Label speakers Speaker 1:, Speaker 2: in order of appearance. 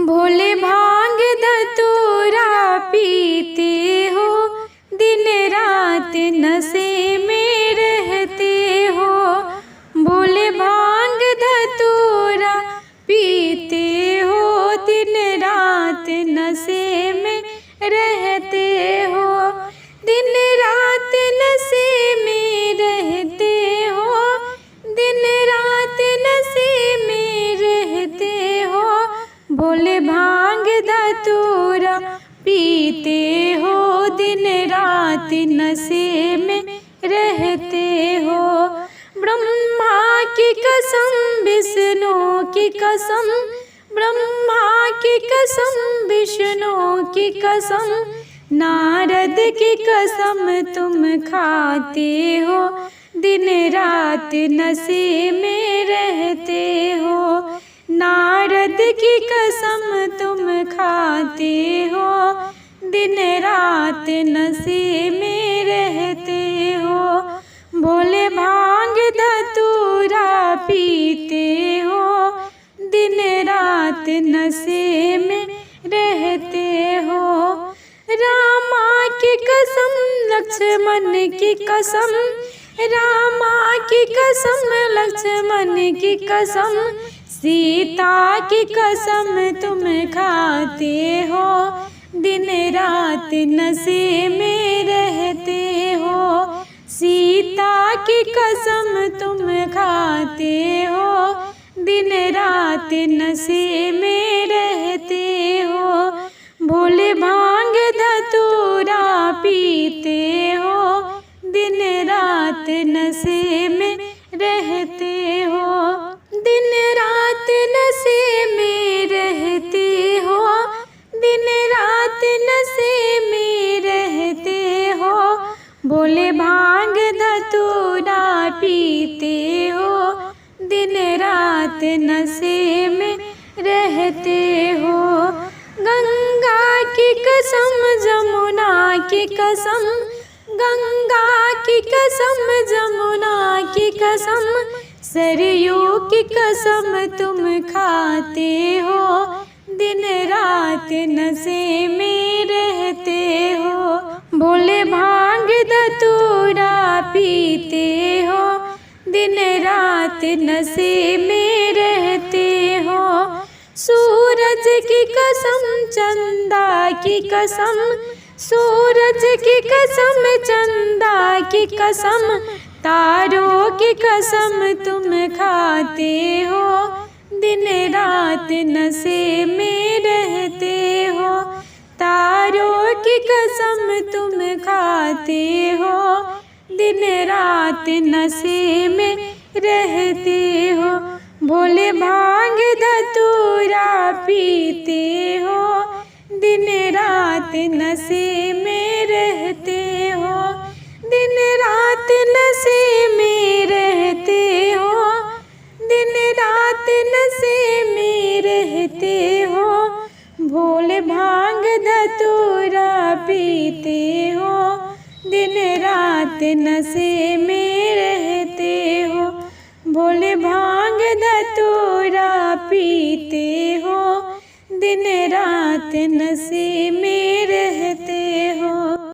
Speaker 1: भोले भांग धतूरा पीते हो, दिन रात नशे में रहते हो। भोले भांग धतूरा पीते हो, दिन रात नशे में रहते हो। दिन रात नशे में रहते हो, दिन रात नशे में रहते हो। भोले भांग धतूरा पीते हो, दिन रात नशे में रहते हो। ब्रह्मा की कसम विष्णु की कसम, ब्रह्मा की कसम विष्णु की कसम, नारद की कसम तुम खाते हो, दिन रात नशे में रहते हो। नारद की कसम तुम खाते हो, दिन रात नशे में रहते हो। भोले भांग धतूरा पीते हो, दिन रात नशे में रहते हो। रामा की कसम लक्ष्मण की कसम, रामा की कसम लक्ष्मण की कसम, सीता की कसम तुम खाते हो, दिन रात नशे में रहते हो। सीता की कसम तुम खाते हो, दिन रात नशे में रहते हो। भोले भांग धतूरा पीते हो, दिन रात नशे में रहते हो। दिन रात नशे में रहते हो, दिन रात नशे में रहते हो। भोले भांग धतूरा पीते हो, दिन रात नशे में रहते हो। गंगा की कसम जमुना की कसम, गंगा की कसम जमुना की कसम, सरयू की कसम तुम खाते हो, दिन रात नशे में रहते हो। भोले भांग धतूरा पीते हो, दिन रात नशे में रहते हो। सूरज की कसम चंदा की कसम, सूरज की कसम चंदा की कसम, तारों की कसम तुम खाते हो, दिन रात नशे में रहते हो। तारों की कसम तुम खाते हो, दिन रात नशे में रहते हो। भोले भांग धतूरा पीते हो, दिन रात नशे में रहते हो। दिन रात नशे में रहते हो, दिन रात नशे में रहते हो। भोले भांग धतूरा पीते हो, दिन रात नशे में रहते हो। भोले भांग धतूरा पीते हो, दिन रात नशे में रहते